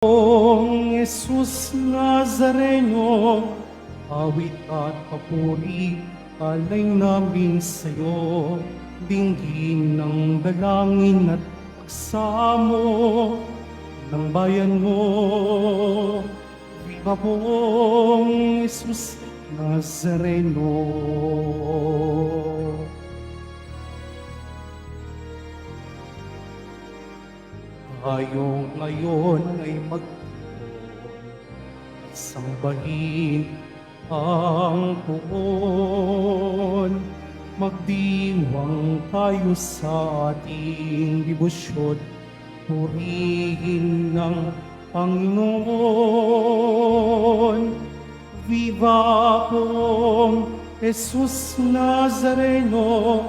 Pong Jesus Nazareno, awit at papuri, alay namin sa'yo. Dinggin ng dalangin at pagsamo ng bayan mo. Viva pong Jesus Nazareno. Tayo ngayon ay sambahin ang puon. Magdiwang tayo sa ating debosyon, purihin ng Panginoon. Viva pong Jesus Nazareno,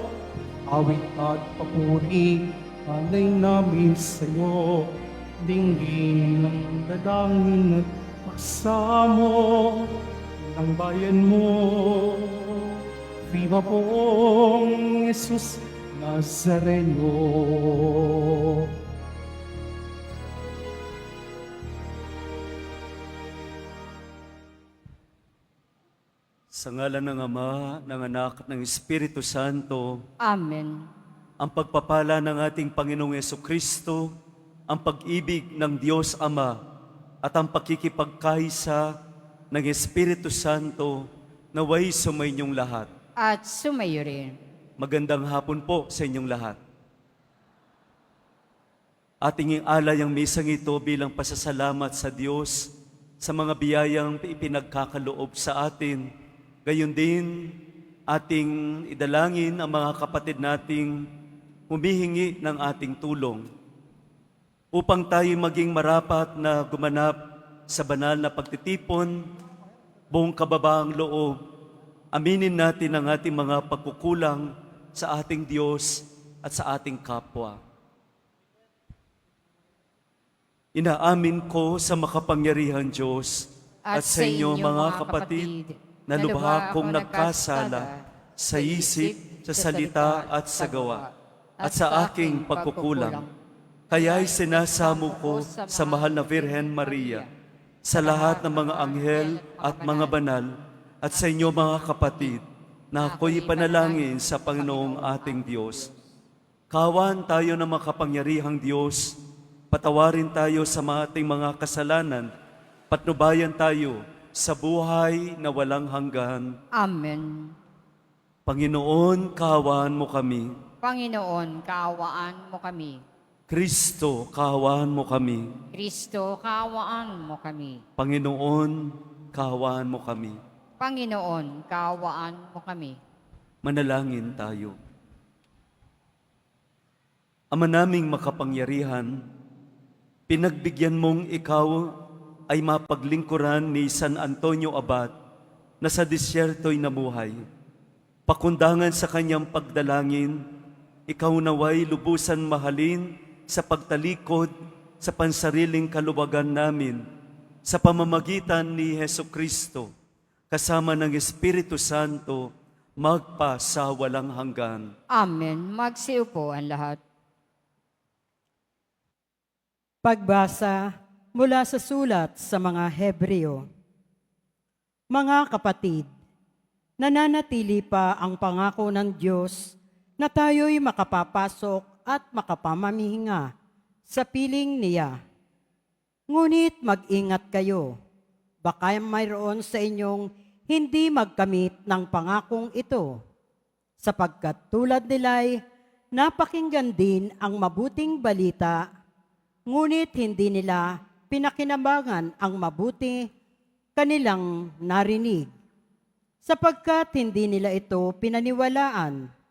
awit at papuri, alay namin sa'yo. Dinggin ng dalangin at pagsamo ng bayan mo. Viva pong Jesus Nazareno. Sa ngalan ng Ama, ng Anak, at ng Espiritu Santo, Amen. ang pagpapala ng ating Panginoong Yesukristo, ang pag-ibig ng Diyos Ama, at ang pakikipagkaisa ng Espiritu Santo naway sumainyong lahat. At sumayo rin. Magandang hapon po sa inyong lahat. Ating alay ang misang ito bilang pasasalamat sa Diyos sa mga biyayang ipinagkakaloob sa atin. Gayon din, ating idalangin ang mga kapatid nating humihingi ng ating tulong upang tayo maging marapat na gumanap sa banal na pagtitipon, buong kababaang loob. Aminin natin ang ating mga pagkukulang sa ating Diyos at sa ating kapwa. Inaamin ko sa makapangyarihan Diyos at sa inyo mga kapatid na lubha kong nagkasala sa isip, sa salita at sa gawa at sa aking pagkukulang. Kaya'y sinasamo ko sa mahal na Birhen Maria, sa lahat ng mga anghel at mga banal, at sa inyo mga kapatid, na ako'y panalangin sa Panginoong ating Diyos. Kawan tayo ng makapangyarihang Diyos, patawarin tayo sa ating mga kasalanan, patnubayan tayo sa buhay na walang hanggan. Amen. Panginoon, kaawaan mo kami. Panginoon, kaawaan mo kami. Kristo, kaawaan mo kami. Kristo, kaawaan mo kami. Panginoon, kaawaan mo kami. Panginoon, kaawaan mo kami. Manalangin tayo. Ama naming makapangyarihan, pinagbigyan mong ikaw ay mapaglingkuran ni San Antonio Abad na sa disyerto'y namuhay. Pakundangan sa kanyang pagdalangin, ikaw naway lubusan mahalin sa pagtalikod sa pansariling kaluwagan namin sa pamamagitan ni Hesukristo, kasama ng Espiritu Santo, magpa sa walang hanggan. Amen. Magsiupo ang lahat. Pagbasa mula sa sulat sa mga Hebreo. Mga kapatid, nananatili pa ang pangako ng Diyos na tayo'y makapapasok at makapamamihinga sa piling niya. Ngunit mag-ingat kayo, baka mayroon sa inyong hindi magkamit ng pangakong ito, sapagkat tulad nila'y napakinggan din ang mabuting balita, ngunit hindi nila pinakinabangan ang mabuti kanilang narinig, sapagkat hindi nila ito pinaniwalaan.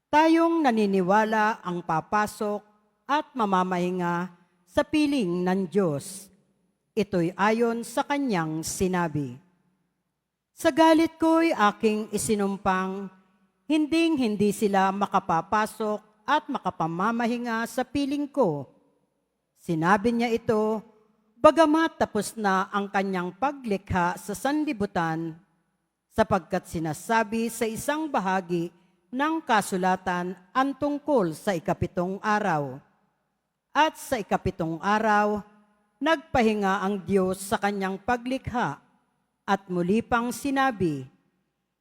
Tayong naniniwala ang papasok at mamamahinga sa piling ng Diyos. Ito'y ayon sa kanyang sinabi. Sa galit ko'y aking isinumpang, hinding-hindi sila makapapasok at makapamamahinga sa piling ko. Sinabi niya ito, bagamat tapos na ang kanyang paglikha sa sanlibutan, sapagkat sinasabi sa isang bahagi ng kasulatan ang tungkol sa ikapitong araw. At sa ikapitong araw, nagpahinga ang Diyos sa kanyang paglikha at muli pang sinabi,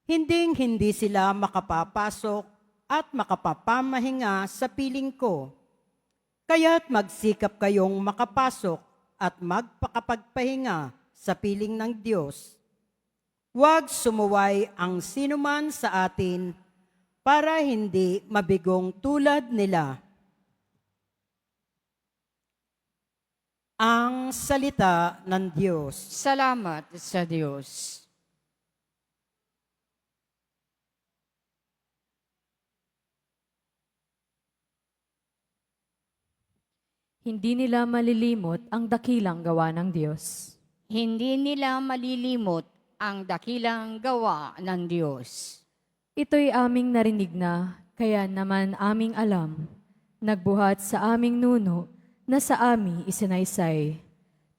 hinding-hindi sila makapapasok at makapapamahinga sa piling ko. Kaya't magsikap kayong makapasok at magpakapagpahinga sa piling ng Diyos. Huwag sumuway ang sinuman sa atin para hindi mabigong tulad nila. Ang salita ng Diyos. Salamat sa Diyos. Hindi nila malilimot ang dakilang gawa ng Diyos. Hindi nila malilimot ang dakilang gawa ng Diyos. Ito'y aming narinig na, kaya naman aming alam, nagbuhat sa aming nuno na sa aming isinaysay.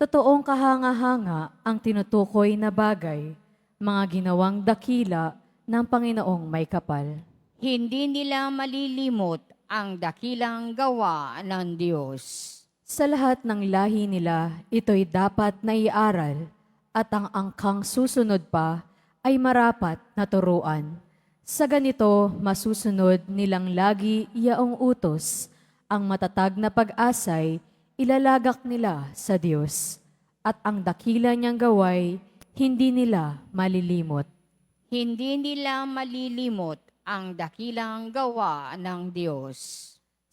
Totoong kahanga-hanga ang tinutukoy na bagay, mga ginawang dakila ng Panginoong may kapal. Hindi nila malilimot ang dakilang gawa ng Diyos. Sa lahat ng lahi nila, ito'y dapat na iaral at ang angkang susunod pa ay marapat na turuan. Sa ganito, masusunod nilang lagi yaong utos, ang matatag na pag-asay ilalagak nila sa Diyos, at ang dakila niyang gaway hindi nila malilimot. Hindi nila malilimot ang dakilang gawa ng Diyos.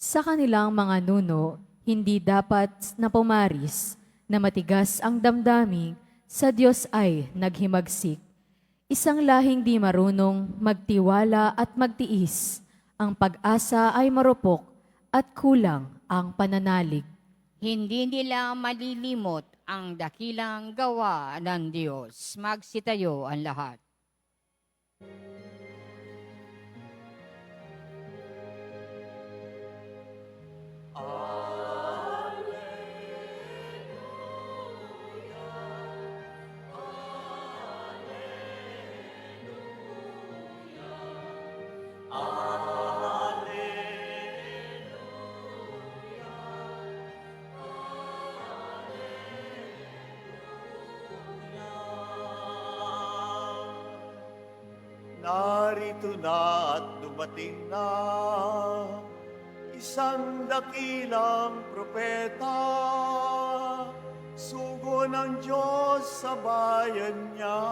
Sa kanilang mga nuno, hindi dapat na pumaris na matigas ang damdaming sa Diyos ay naghimagsik. Isang lahing di marunong magtiwala at magtiis. Ang pag-asa ay marupok at kulang ang pananalig. Hindi nila malilimot ang dakilang gawa ng Diyos. Magsitayo ang lahat. Narito na at dumating na isang dakilang propeta, sugo ng Diyos sa bayan niya.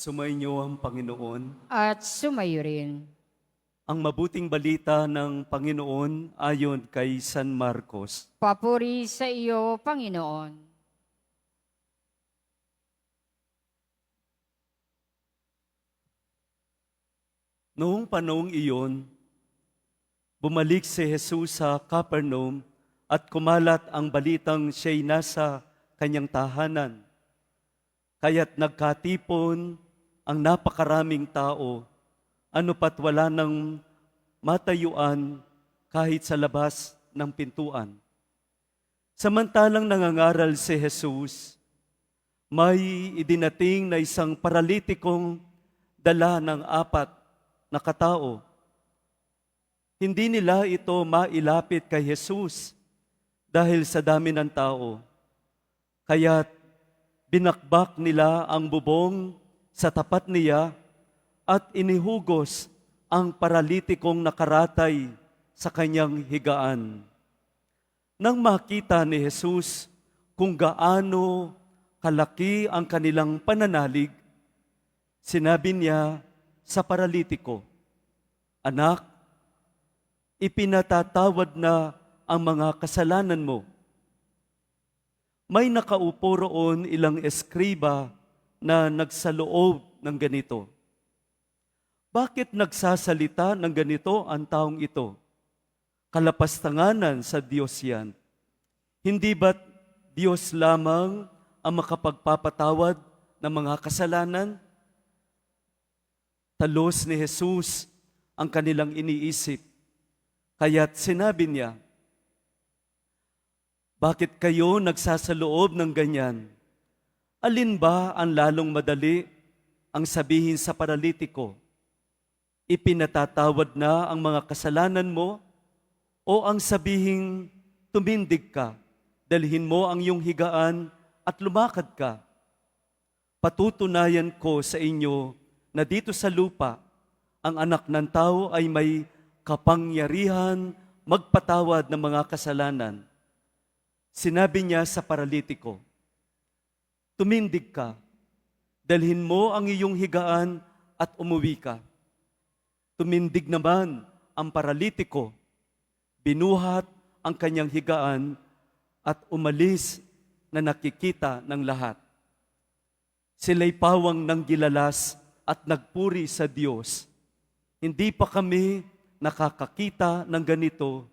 Sumainyo ang Panginoon. At sumayo rin. Ang mabuting balita ng Panginoon ayon kay San Marcos. Papuri sa iyo, Panginoon. Noong panahong iyon, bumalik si Jesus sa Capernaum at kumalat ang balitang siya'y nasa kanyang tahanan. Kaya't nagkatipon ang napakaraming tao, ano pat wala nang matayuan kahit sa labas ng pintuan. Samantalang nangangaral si Jesus, may idinating na isang paralitikong dala ng 4 na katao. Hindi nila ito mailapit kay Jesus dahil sa dami ng tao. Kaya't binakbak nila ang bubong sa tapat niya at inihugos ang paralitikong nakaratay sa kanyang higaan. Nang makita ni Jesus kung gaano kalaki ang kanilang pananalig, sinabi niya sa paralitiko, "Anak, ipinatatawad na ang mga kasalanan mo." May nakaupo roon ilang eskriba na nagsaloob ng ganito. Bakit nagsasalita ng ganito ang taong ito? Kalapastanganan sa Diyos yan. Hindi ba't Diyos lamang ang makapagpapatawad ng mga kasalanan? Talos ni Jesus ang kanilang iniisip. Kaya't sinabi niya, bakit kayo nagsasaloob ng ganyan? Alin ba ang lalong madali ang sabihin sa paralitiko, ipinatatawad na ang mga kasalanan mo, o ang sabihing tumindig ka, dalhin mo ang iyong higaan at lumakad ka? Patutunayan ko sa inyo na dito sa lupa, ang anak ng tao ay may kapangyarihan magpatawad ng mga kasalanan. Sinabi niya sa paralitiko, tumindig ka, dalhin mo ang iyong higaan at umuwi ka. Tumindig naman ang paralitiko, binuhat ang kanyang higaan at umalis na nakikita ng lahat. Sila'y pawang ng gilalas at nagpuri sa Diyos. Hindi pa kami nakakakita ng ganito,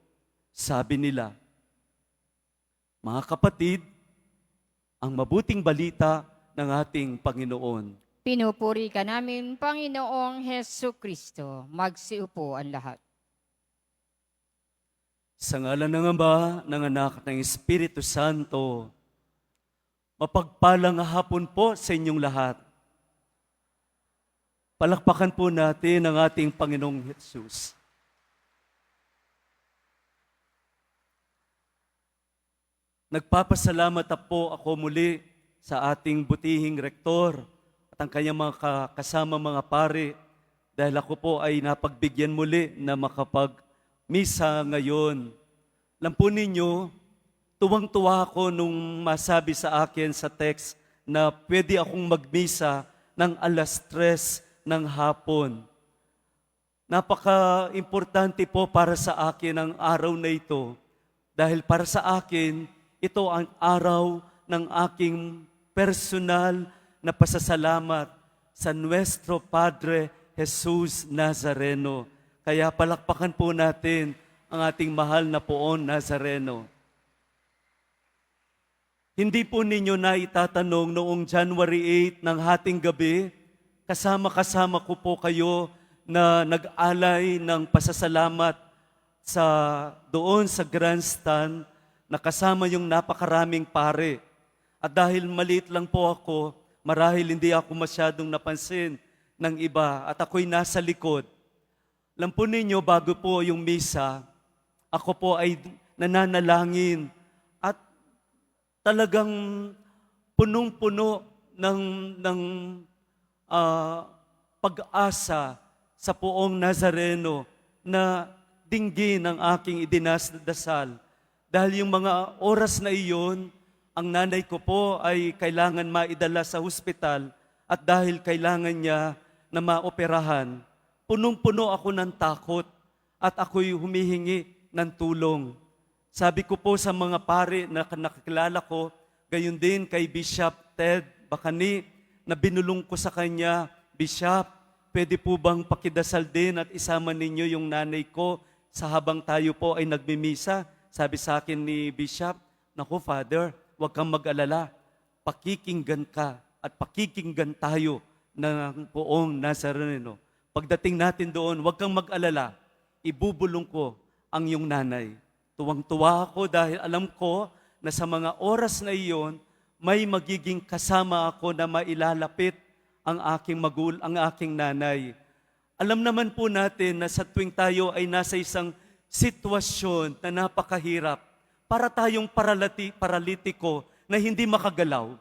sabi nila. Mga kapatid, ang mabuting balita ng ating Panginoon. Pinupuri ka namin, Panginoong Hesu Kristo. Magsiupo ang lahat. Sa ngalan ng Ama, ng Anak, ng Espiritu Santo, mapagpalang hapon po sa inyong lahat. Palakpakan po natin ang ating Panginoong Jesus. Nagpapasalamat po ako muli sa ating butihing rektor at ang kanyang mga kasama mga pare dahil ako po ay napagbigyan muli na makapag-misa ngayon. Alam po ninyo, tuwang-tuwa ako nung masabi sa akin sa text na pwede akong magmisa ng 3:00 ng hapon. Napaka-importante po para sa akin ang araw na ito dahil para sa akin, ito ang araw ng aking personal na pasasalamat sa Nuestro Padre Jesus Nazareno. Kaya palakpakan po natin ang ating mahal na Poong Nazareno. Hindi po ninyo na itatanong noong January 8 ng hating gabi, kasama-kasama ko po kayo na nag-alay ng pasasalamat doon sa grandstand na kasama yung napakaraming pare. At dahil maliit lang po ako, marahil hindi ako masyadong napansin ng iba at ako'y nasa likod. Alam po ninyo, bago po yung misa, ako po ay nananalangin at talagang punong-puno ng pag-asa sa Poong Nazareno na dinggin ang aking idinasdasal. Dahil yung mga oras na iyon, ang nanay ko po ay kailangan maidala sa hospital at dahil kailangan niya na maoperahan, punong-puno ako ng takot at ako'y humihingi ng tulong. Sabi ko po sa mga pare na nakakilala ko, gayon din kay Bishop Ted Bacani, na binulong ko sa kanya, Bishop, pwede po bang pakidasal din at isama ninyo yung nanay ko sa habang tayo po ay nagmimisa? Sabi sa akin ni Bishop, naku Father, huwag kang mag-alala, pakikinggan ka at pakikinggan tayo ng Poong Nazareno. Pagdating natin doon, huwag kang mag-alala, ibubulong ko ang iyong nanay. Tuwang-tuwa ako dahil alam ko na sa mga oras na iyon, may magiging kasama ako na mailalapit ang aking nanay. Alam naman po natin na sa tuwing tayo ay nasa isang sitwasyon na napakahirap, para tayong paralitiko na hindi makagalaw,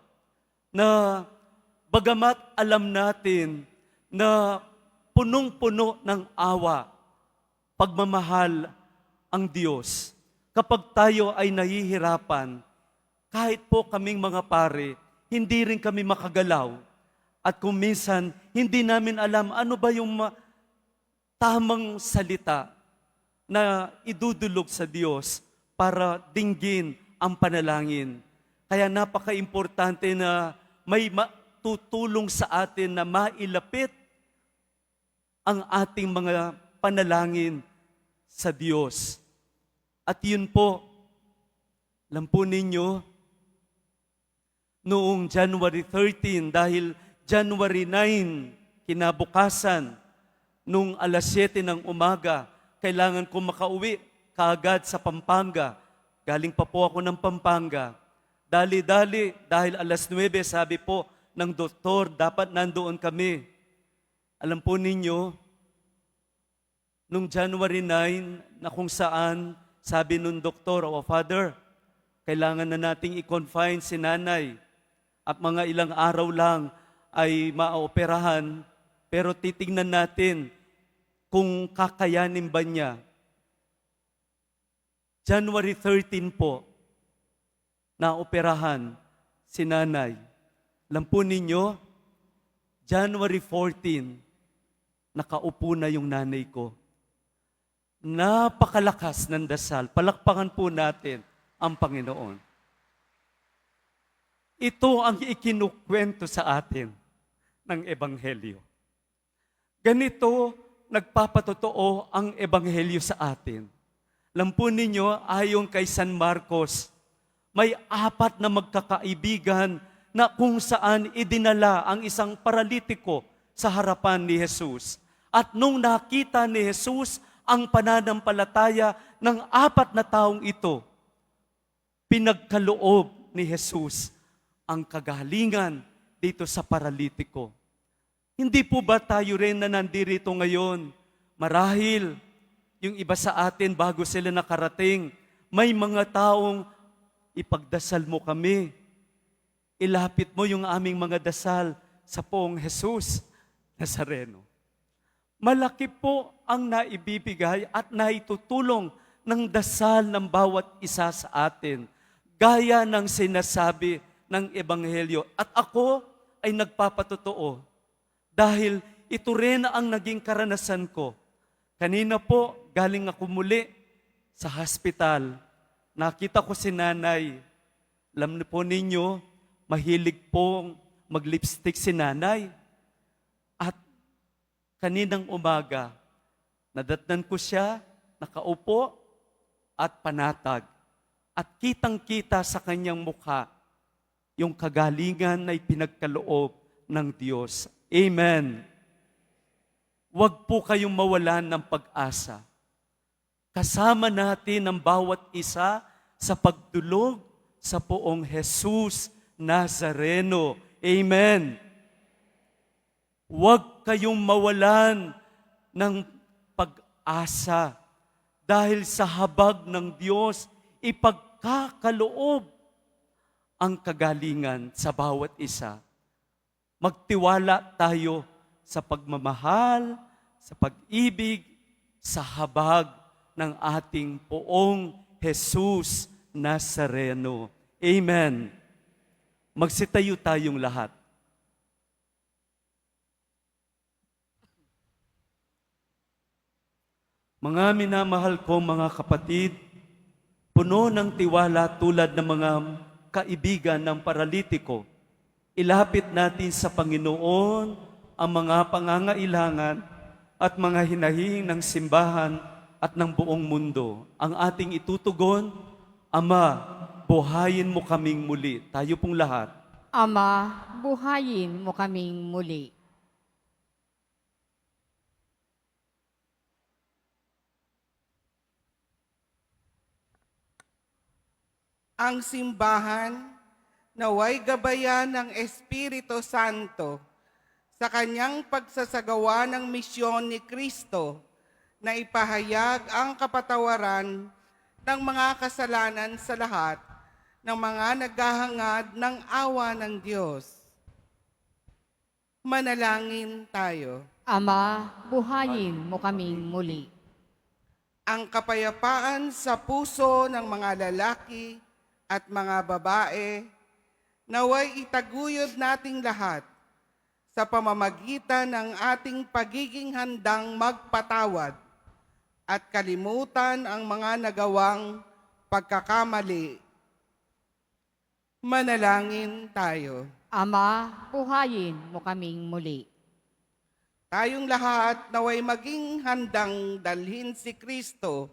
na bagamat alam natin na punong-puno ng awa, pagmamahal ang Diyos. Kapag tayo ay nahihirapan, kahit po kaming mga pare, hindi rin kami makagalaw. At kung minsan, hindi namin alam ano ba yung tamang salita na idudulog sa Diyos para dinggin ang panalangin. Kaya napaka-importante na may tutulong sa atin na mailapit ang ating mga panalangin sa Diyos. At yun po, alam po ninyo, noong January 13 dahil January 9, kinabukasan, nung alas 7 ng umaga, kailangan ko makauwi kaagad sa Pampanga. Galing pa po ako ng Pampanga. Dali-dali, dahil alas 9, sabi po ng doktor, dapat nandoon kami. Alam po ninyo, nung January 9, na kung saan, sabi nung doktor, "Oh, Father, kailangan na nating i-confine si nanay at mga ilang araw lang ay maaoperahan, pero titingnan natin kung kakayanin ba niya." January 13 po, naoperahan si nanay. Alam po ninyo, January 14, nakaupo na yung nanay ko. Napakalakas ng dasal. Palakpakan po natin ang Panginoon. Ito ang ikinukwento sa atin ng Ebanghelyo. Ganito nagpapatotoo ang Ebanghelyo sa atin. Alam po ninyo, ayon kay San Marcos, may 4 na magkakaibigan na kung saan idinala ang isang paralitiko sa harapan ni Jesus. At nung nakita ni Jesus ang pananampalataya ng 4 na taong ito, pinagkaloob ni Jesus ang kagalingan dito sa paralitiko. Hindi po ba tayo rin na nandirito ngayon? Marahil, yung iba sa atin bago sila nakarating, may mga taong ipagdasal mo kami. Ilapit mo yung aming mga dasal sa poong Jesus Nazareno. Malaki po ang naibibigay at naitutulong ng dasal ng bawat isa sa atin, gaya ng sinasabi ng Ebanghelyo. At ako ay nagpapatotoo dahil ito rin ang naging karanasan ko. Kanina po, galing ako muli sa hospital. Nakita ko si nanay. Alam niyo po ninyo, mahilig pong mag-lipstick si nanay. At kaninang umaga, nadatnan ko siya, nakaupo at panatag. At kitang-kita sa kanyang mukha yung kagalingan na ipinagkaloob ng Diyos. Amen. Huwag po kayong mawalan ng pag-asa. Kasama natin ang bawat isa sa pagdulog sa poong Jesus Nazareno. Amen. Huwag kayong mawalan ng pag-asa dahil sa habag ng Diyos, ipagkakaloob ang kagalingan sa bawat isa. Magtiwala tayo sa pagmamahal, sa pag-ibig, sa habag ng ating poong Jesus Nazareno. Amen. Magsitayo tayong lahat. Mga minamahal ko mga kapatid, puno ng tiwala tulad ng mga kaibigan ng paralitiko, ilapit natin sa Panginoon ang mga pangangailangan at mga hinahing ng simbahan at ng buong mundo. Ang ating itutugon, Ama, buhayin mo kaming muli. Tayo pong lahat. Ama, buhayin mo kaming muli. Ang simbahan naway gabayan ng Espiritu Santo sa kanyang pagsasagawa ng misyon ni Kristo na ipahayag ang kapatawaran ng mga kasalanan sa lahat ng mga naghahangad ng awa ng Diyos. Manalangin tayo. Ama, buhayin mo kaming muli. Ang kapayapaan sa puso ng mga lalaki at mga babae naway itaguyod nating lahat sa pamamagitan ng ating pagiging handang magpatawad at kalimutan ang mga nagawang pagkakamali. Manalangin tayo. Ama, buhayin mo kaming muli. Tayong lahat naway maging handang dalhin si Kristo,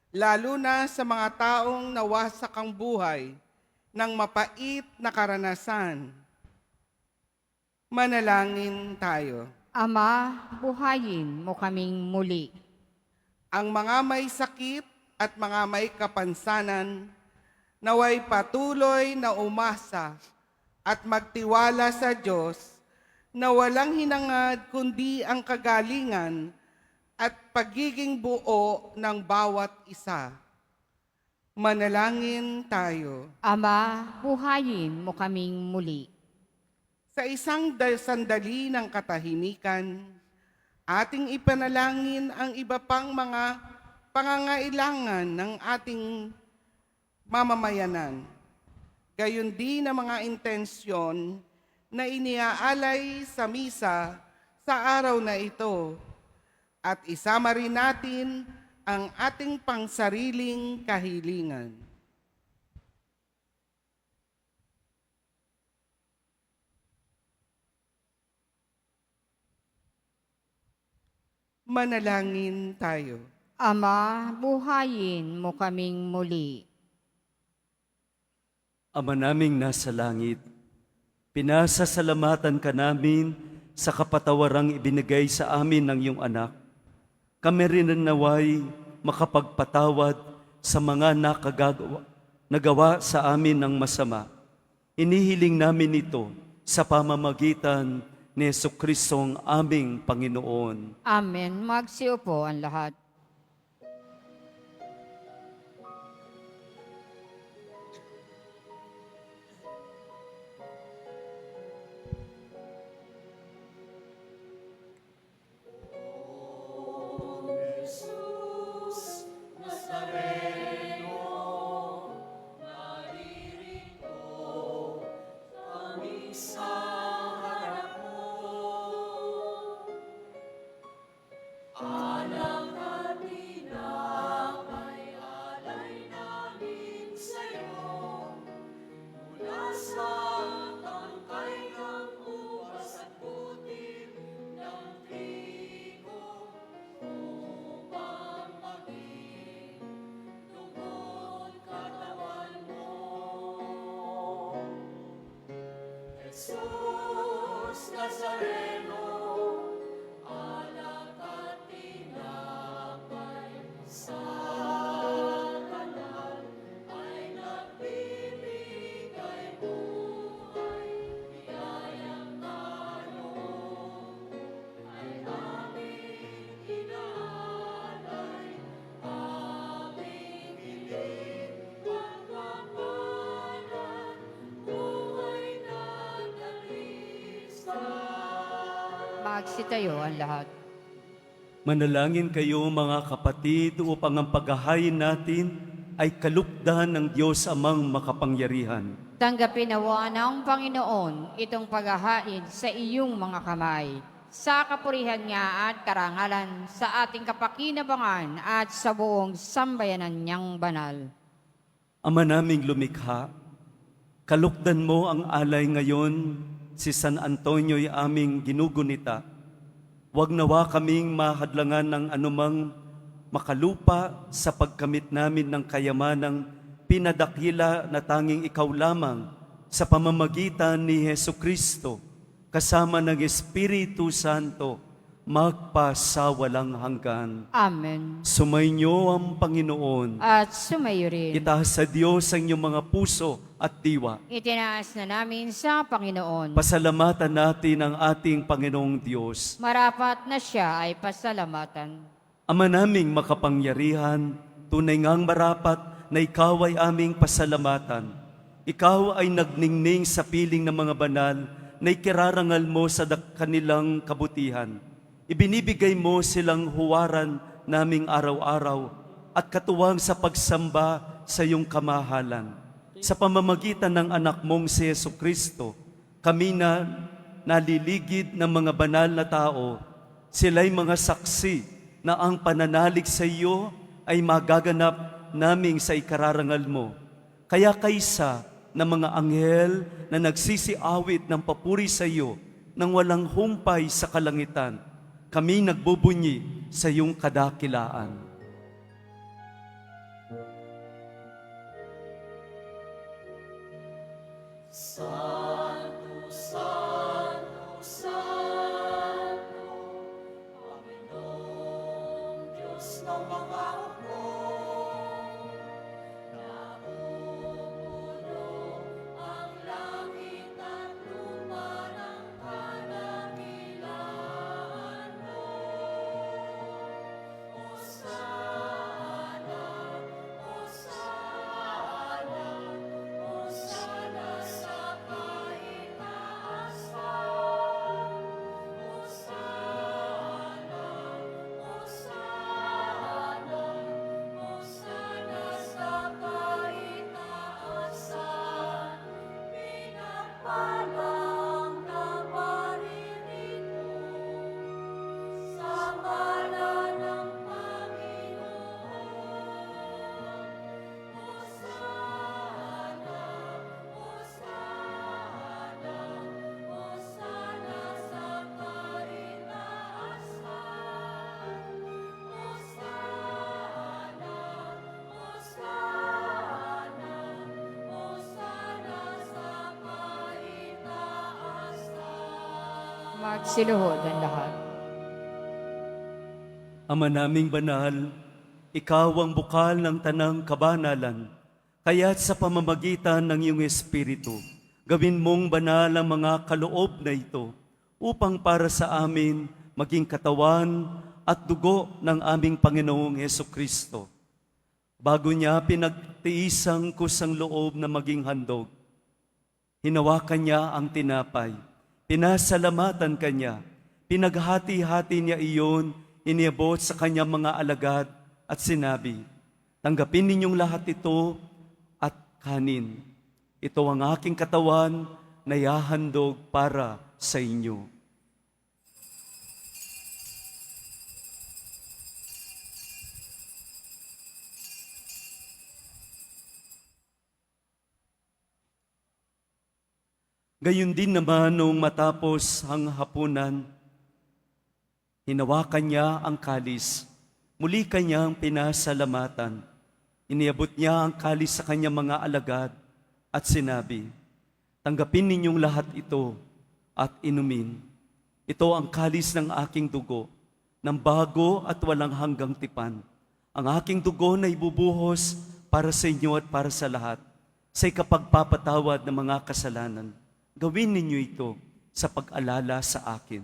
lalo na sa mga taong nawasak ang buhay, ng mapait na karanasan. Manalangin tayo. Ama, buhayin mo kaming muli. Ang mga may sakit at mga may kapansanan, naway patuloy na umasa at magtiwala sa Diyos na walang hinangad kundi ang kagalingan at pagiging buo ng bawat isa. Manalangin tayo. Ama, buhayin mo kaming muli. Sa isang sandali ng katahimikan, ating ipanalangin ang iba pang mga pangangailangan ng ating mamamayanan. Gayon din ang mga intensyon na iniaalay sa misa sa araw na ito. At isama rin natin ang ating pangsariling kahilingan. Manalangin tayo. Ama, buhayin mo kaming muli. Ama naming nasa langit, pinasasalamatan ka namin sa kapatawarang ibinigay sa amin ng iyong anak. Kami rin ang naway makapagpatawad sa mga nagawa sa amin ng masama. Inihiling namin ito sa pamamagitan ni Jesucristong aming Panginoon. Amen. Magsiupo ang lahat. Magsitayo ang lahat. Manalangin kayo mga kapatid upang ang paghahain natin ay kalugdan ng Diyos amang makapangyarihan. Tanggapin nawa ng Panginoon itong paghahain sa iyong mga kamay, sa kapurihan niya at karangalan sa ating kapakinabangan at sa buong sambayanan niyang banal. Ama naming lumikha, kalugdan mo ang alay ngayon, si San Antonio'y aming ginugunita. Huwag nawa kaming mahadlangan ng anumang makalupa sa pagkamit namin ng kayamanang pinadakila na tanging ikaw lamang sa pamamagitan ni Jesucristo, kasama ng Espiritu Santo, magpasawalang hanggan. Amen. Sumainyo ang Panginoon. At sumayo rin. Itaas sa Diyos ang inyong mga puso at diwa. Itinaas na namin sa Panginoon. Pasalamatan natin ang ating Panginoong Diyos. Marapat na siya ay pasalamatan. Ama naming makapangyarihan, tunay ngang marapat na ikaw ay aming pasalamatan. Ikaw ay nagningning sa piling ng mga banal na ikirarangal mo sa kanilang kabutihan. Ibinibigay mo silang huwaran naming araw-araw at katuwang sa pagsamba sa iyong kamahalan. Sa pamamagitan ng anak mong si Jesucristo, kami na naliligid ng mga banal na tao, sila'y mga saksi na ang pananalig sa iyo ay magaganap naming sa ikararangal mo. Kaya kaysa ng mga anghel na nagsisiawit ng papuri sa iyo nang walang humpay sa kalangitan, kami nagbubunyi sa iyong kadakilaan. Magsiluhod ang lahat. Ama naming banal, ikaw ang bukal ng tanang kabanalan, kaya't sa pamamagitan ng iyong Espiritu, gawin mong banal ang mga kaloob na ito, upang para sa amin maging katawan at dugo ng aming Panginoong Hesukristo. Bago niya pinagtiisang kusang loob na maging handog, hinawakan niya ang tinapay, pinasalamatan kanya, pinaghati-hati niya iyon, iniabot sa kanyang mga alagad at sinabi, tanggapin ninyong lahat ito at kanin. Ito ang aking katawan na yahandog para sa inyo. Gayon din naman nung matapos ang hapunan, hinawakan niya ang kalis. Muli kanyang pinasalamatan. Iniabot niya ang kalis sa kanyang mga alagad at sinabi, tanggapin ninyong lahat ito at inumin. Ito ang kalis ng aking dugo, ng bago at walang hanggang tipan. Ang aking dugo na ibubuhos para sa inyo at para sa lahat, sa ikapagpapatawad ng mga kasalanan. Gawin ninyo ito sa pag-alala sa akin.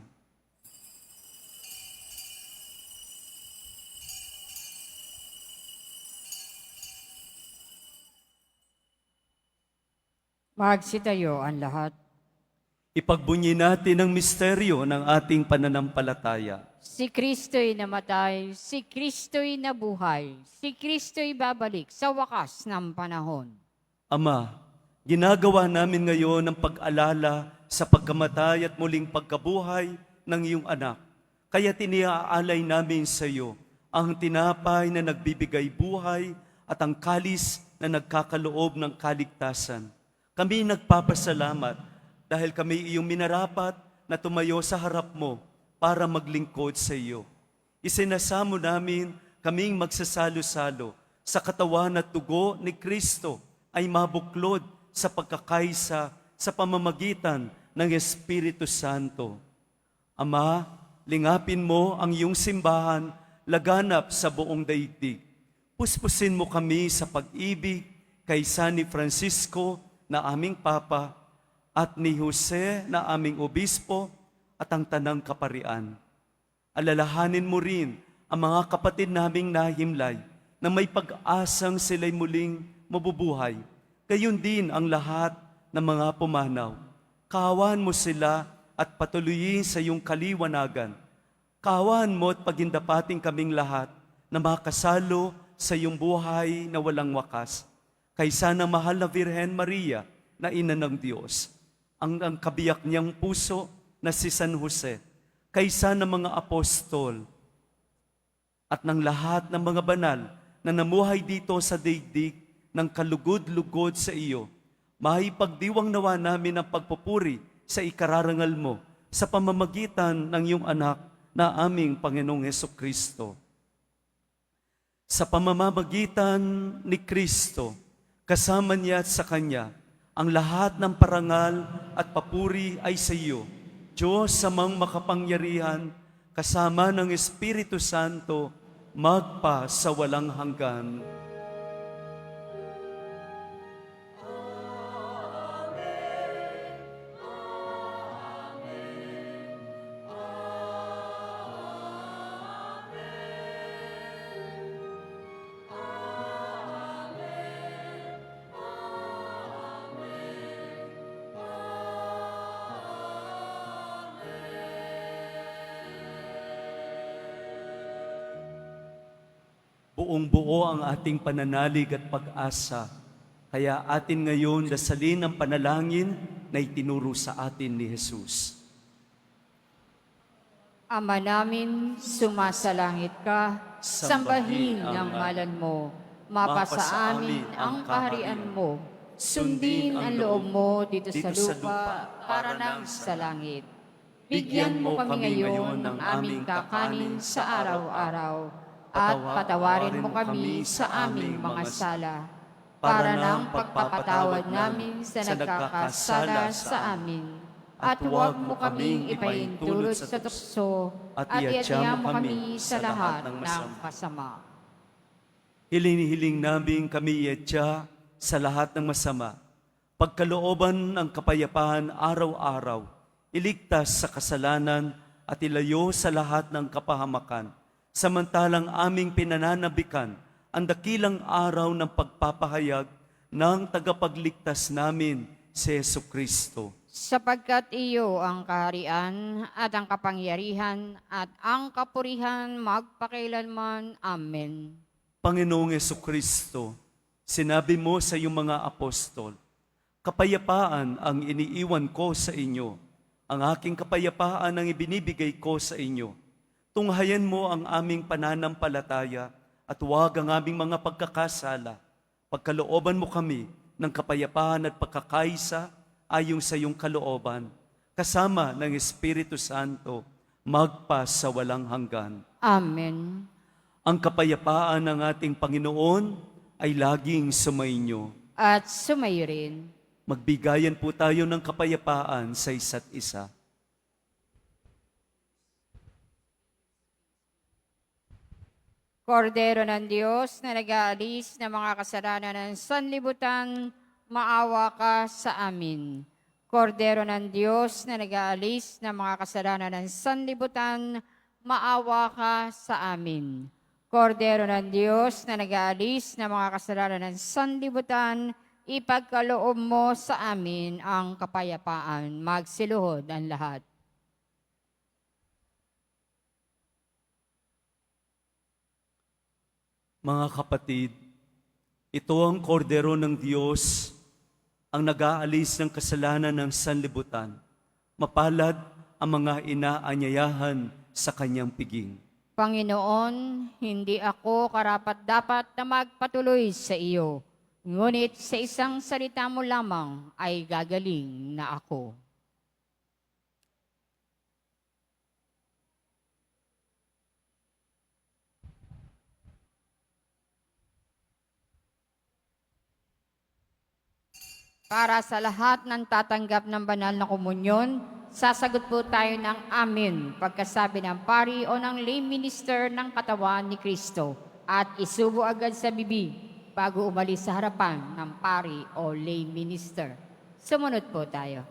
Magsitayo ang lahat. Ipagbunyi natin ang misteryo ng ating pananampalataya. Si Kristo'y namatay, si Kristo'y nabuhay, si Kristo'y babalik sa wakas ng panahon. Ama, ginagawa namin ngayon ang pag-alala sa pagkamatay at muling pagkabuhay ng iyong anak. Kaya tiniaalay namin sa iyo ang tinapay na nagbibigay buhay at ang kalis na nagkakaloob ng kaligtasan. Kami nagpapasalamat dahil kami iyong minarapat na tumayo sa harap mo para maglingkod sa iyo. Isinasamo namin kaming magsasalo-salo sa katawan at dugo ni Kristo ay mabuklod sa pagkakaisa sa pamamagitan ng Espiritu Santo. Ama, lingapin mo ang iyong simbahan laganap sa buong daigdig. Puspusin mo kami sa pag-ibig kay San Francisco na aming Papa at ni Jose na aming Obispo at ang Tanang Kaparian. Alalahanin mo rin ang mga kapatid naming nahimlay na may pag-asang sila'y muling mabubuhay. Gayon din ang lahat ng mga pumanaw. Kawan mo sila at patuloyin sa iyong kaliwanagan. Kawan mo at pagindapating kaming lahat na makasalo sa iyong buhay na walang wakas. Kaysa ng mahal na Birhen Maria na ina ng Diyos, ang kabiyak niyang puso na si San Jose, kaysa ng mga apostol at ng lahat ng mga banal na namuhay dito sa daigdig ng kalugod-lugod sa iyo, maipagdiwang nawa namin ang pagpupuri sa ikararangal mo sa pamamagitan ng iyong anak na aming Panginoong Hesukristo. Sa pamamagitan ni Kristo, kasama niya at sa Kanya, ang lahat ng parangal at papuri ay sa iyo, Diyos samang makapangyarihan, kasama ng Espiritu Santo, magpa sa walang hanggan. Buong-buo ang ating pananalig at pag-asa. Kaya atin ngayon dasalin ang panalangin na itinuro sa atin ni Jesus. Ama namin, sumasalangit ka, sambahin ang ngalan mo. Mapasa amin ang kaharian mo. Sundin ang loob mo dito sa lupa para nang sa langit. Bigyan mo kami ngayon ng aming kakanin sa araw-araw. At patawarin mo kami sa aming mga sala, para ng pagpapatawad namin sa nagkakasala sa amin. at huwag mo kaming ipaintulot sa tukso, at iadya mo kami sa lahat ng masama. Hiling-hiling namin kami iadya sa lahat ng masama. Pagkalooban ng kapayapaan araw-araw, iligtas sa kasalanan at ilayo sa lahat ng kapahamakan. Samantalang aming pinananabikan ang dakilang araw ng pagpapahayag ng tagapagligtas namin, si Jesucristo. Sapagkat iyo ang kaharian at ang kapangyarihan at ang kapurihan magpakailanman. Amen. Panginoong Jesucristo, sinabi mo sa iyong mga apostol, kapayapaan ang iniiwan ko sa inyo, ang aking kapayapaan ang ibinibigay ko sa inyo. Tunghayan mo ang aming pananampalataya at huwag ang aming mga pagkakasala. Pagkalooban mo kami ng kapayapaan at pagkakaisa ayon sa iyong kalooban, kasama ng Espiritu Santo, magpa sa walang hanggan. Amen. Ang kapayapaan ng ating Panginoon ay laging sumainyo. At sumayo rin. Magbigayan po tayo ng kapayapaan sa isa't isa. Kordero ng Diyos na nag-aalis ng mga kasalanan ng sanlibutan, maawa ka sa amin. Kordero ng Diyos na nag-aalis ng mga kasalanan ng sanlibutan, maawa ka sa amin. Kordero ng Diyos na nag-aalis ng mga kasalanan ng sanlibutan, ipagkaloob mo sa amin ang kapayapaan. Magsiluhod ang lahat. Mga kapatid, ito ang kordero ng Diyos, ang nag-aalis ng kasalanan ng sanlibutan. Mapalad ang mga inaanyayahan sa kanyang piging. Panginoon, hindi ako karapat-dapat na magpatuloy sa iyo. Ngunit sa isang salita mo lamang ay gagaling na ako. Para sa lahat ng tatanggap ng banal na komunyon, sasagot po tayo ng amen pagkasabi ng pari o ng lay minister ng katawan ni Kristo at isubo agad sa bibig bago umalis sa harapan ng pari o lay minister. Sumunod po tayo.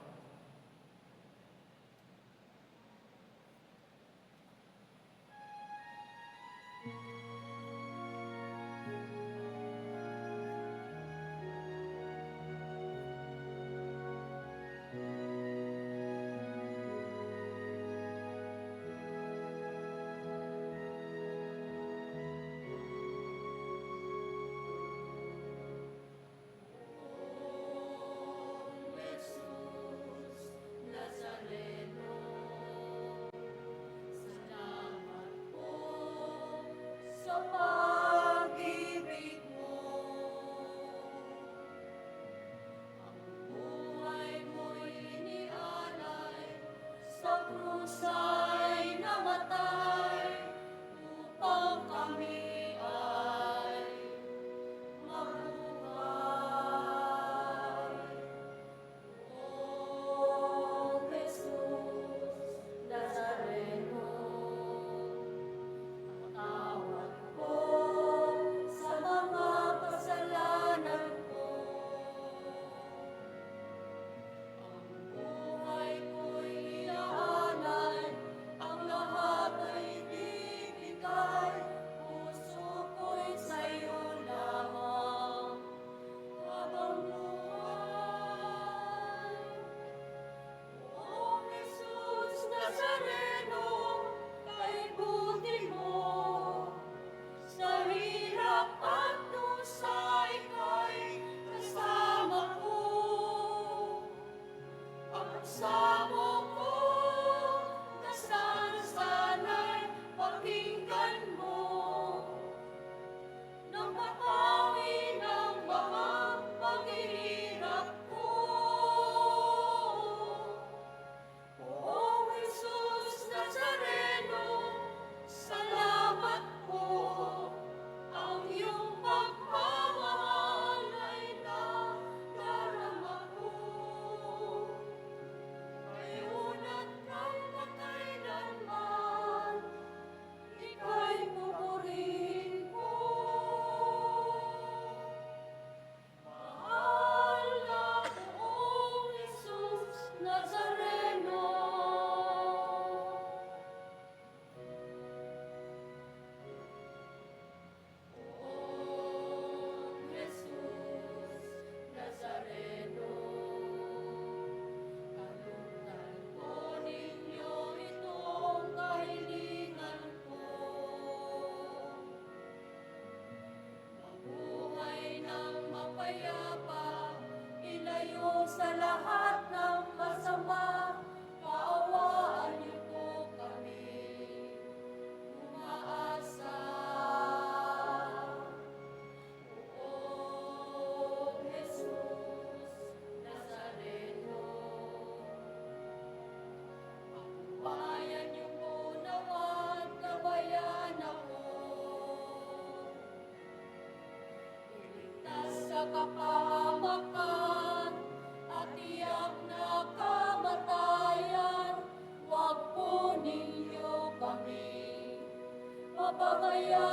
mapabayaan.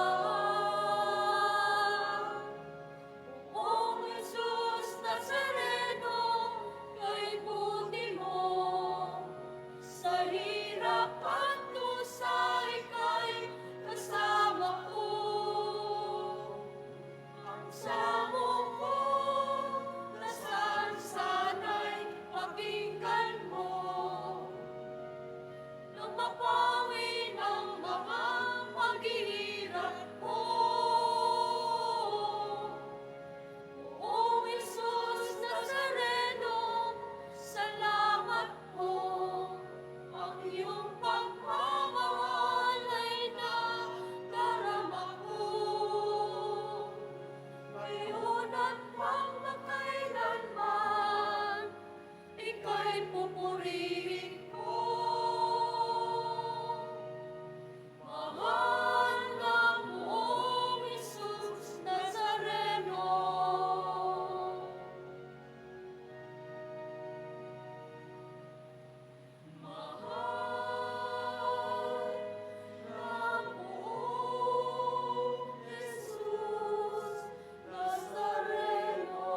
Poong Jesus Nazareno, kay buti mo, sa hirap at dusa ika'y kasama ko. Ang samo ko, nasaan sana'y pakinggan mo, nang mapawi ng mga paghihirap ko. Poong Jesus Nazareno, salamat po. Ang iyong pagmamahal ay nadarama ko. Ngayon at magmakailanman, ika'y pupurihin ko. Mahal na Poong Jesus Nazareno. Mahal na Poong Jesus Nazareno.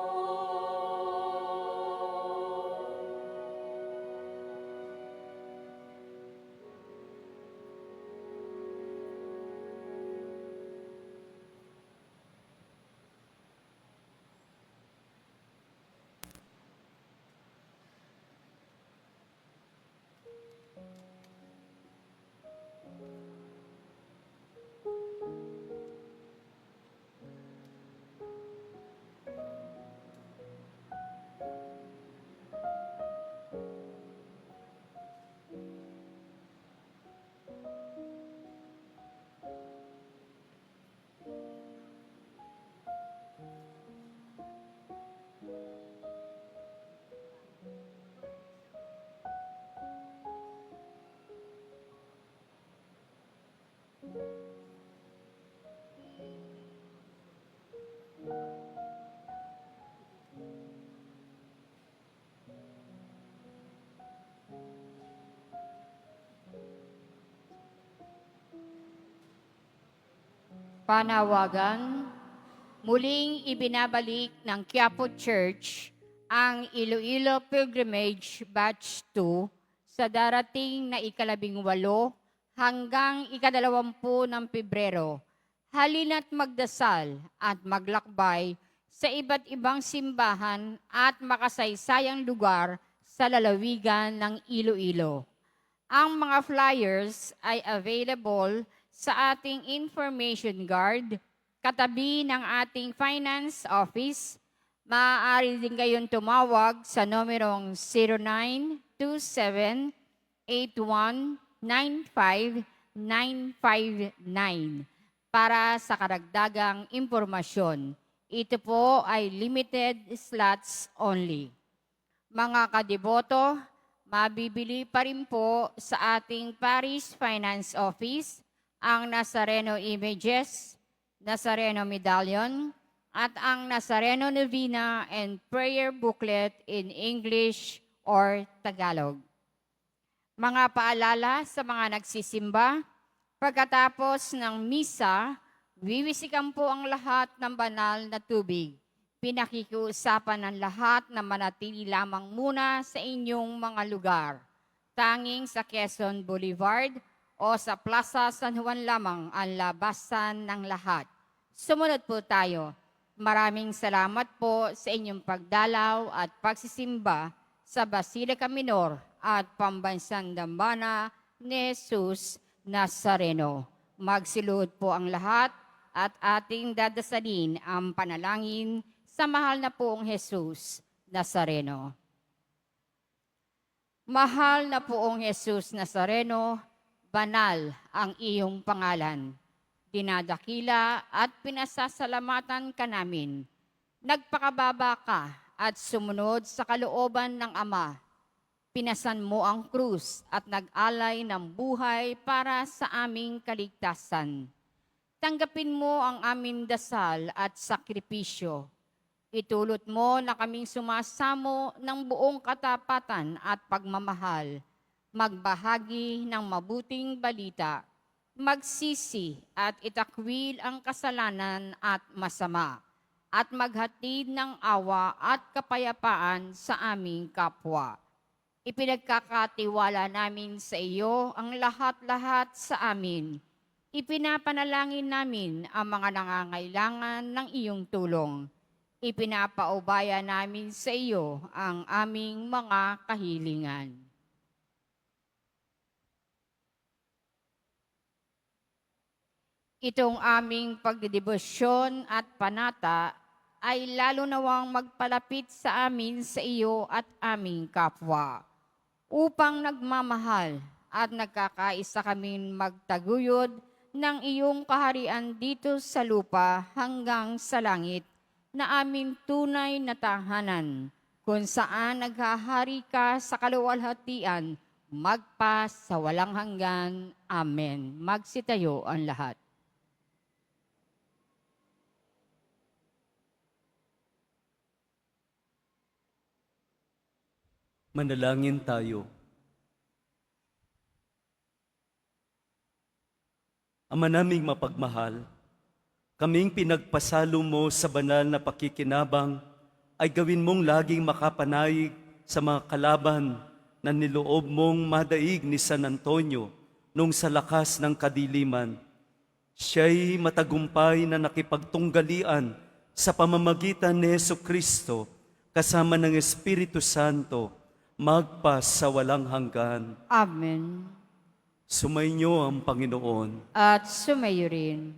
Panawagan, muling ibinabalik ng Quiapo Church ang Iloilo Pilgrimage Batch 2 sa darating na ika-18 hanggang ika-20 ng Pebrero. Halina't magdasal at maglakbay sa iba't ibang simbahan at makasaysayang lugar sa lalawigan ng Iloilo. Ang mga flyers ay available sa ating information guard, katabi ng ating finance office. Maaari din kayong tumawag sa numerong 0927-8195-959 para sa karagdagang impormasyon. Ito po ay limited slots only. Mga kadiboto, mabibili pa rin po sa ating Parish Finance Office ang Nazareno Images, Nazareno Medallion, at ang Nazareno Novena and Prayer Booklet in English or Tagalog. Mga paalala sa mga nagsisimba, pagkatapos ng misa, wiwisikan po ang lahat ng banal na tubig. Pinakikiusapan ng lahat na manatili lamang muna sa inyong mga lugar. Tanging sa Quezon Boulevard o sa Plaza San Juan lamang ang labasan ng lahat. Sumunod po tayo. Maraming salamat po sa inyong pagdalaw at pagsisimba sa Basilica Minor at Pambansang Dambana ni Jesus Nazareno. Magsiluhod po ang lahat at ating dadasalin ang panalangin sa mahal na Poong Jesus Nazareno. Mahal na Poong Jesus Nazareno, banal ang iyong pangalan. Dinadakila at pinasasalamatan ka namin. Nagpakababa ka at sumunod sa kalooban ng Ama. Pinasan mo ang krus at nag-alay ng buhay para sa aming kaligtasan. Tanggapin mo ang aming dasal at sakripisyo. Itulot mo na kaming sumasamo ng buong katapatan at pagmamahal, magbahagi ng mabuting balita, magsisi at itakwil ang kasalanan at masama, at maghatid ng awa at kapayapaan sa aming kapwa. Ipinagkakatiwala namin sa iyo ang lahat-lahat sa amin. Ipinapanalangin namin ang mga nangangailangan ng iyong tulong. Ipinapaubaya namin sa iyo ang aming mga kahilingan. Itong aming pagdedebosyon at panata ay lalo nawang magpalapit sa amin sa iyo at aming kapwa, upang nagmamahal at nagkakaisa kaming magtaguyod ng iyong kaharian dito sa lupa hanggang sa langit, na aming tunay na tahanan, kung saan naghahari ka sa kaluwalhatian, magpa sa walang hanggan. Amen. Magsitayo ang lahat. Manalangin tayo. Ama naming mapagmahal, kaming pinagpasalo mo sa banal na pakikinabang ay gawin mong laging makapanayig sa mga kalaban na niloob mong madaig ni San Antonio nung sa lakas ng kadiliman. Siya'y matagumpay na nakipagtunggalian sa pamamagitan ni Jesucristo kasama ng Espiritu Santo magpa sa walang hanggan. Amen. Sumainyo ang Panginoon. At sumayo rin.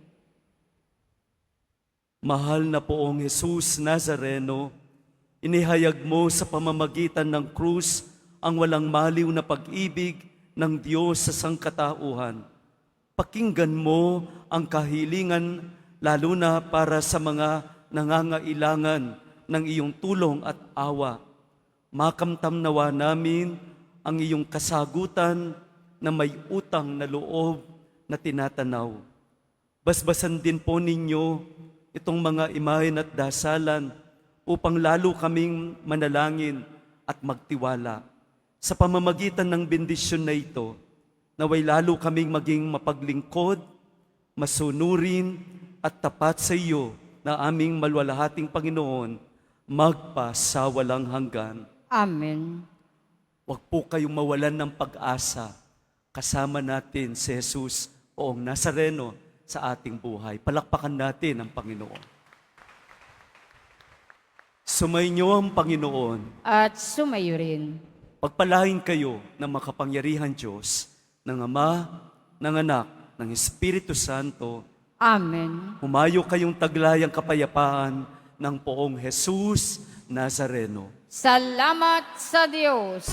Mahal na poong Jesus Nazareno, inihayag mo sa pamamagitan ng krus ang walang maliw na pag-ibig ng Diyos sa sangkatauhan. Pakinggan mo ang kahilingan lalo na para sa mga nangangailangan ng iyong tulong at awa. Makamtam nawa namin ang iyong kasagutan na may utang na loob na tinatanaw. Basbasan din po ninyo itong mga imahen at dasalan upang lalo kaming manalangin at magtiwala. Sa pamamagitan ng bendisyon na ito, naway lalo kaming maging mapaglingkod, masunurin at tapat sa iyo na aming malwalahating Panginoon, magpa sa walang hanggan. Amen. Huwag po kayong mawalan ng pag-asa. Kasama natin si Jesus poong Nazareno sa ating buhay. Palakpakan natin ang Panginoon. Sumainyo ang Panginoon. At sumayo rin. Pagpalain kayo ng makapangyarihan Diyos, ng Ama, ng Anak, ng Espiritu Santo. Amen. Humayo kayong taglayang kapayapaan ng poong Jesus Nazareno. Salamat sa Diyos.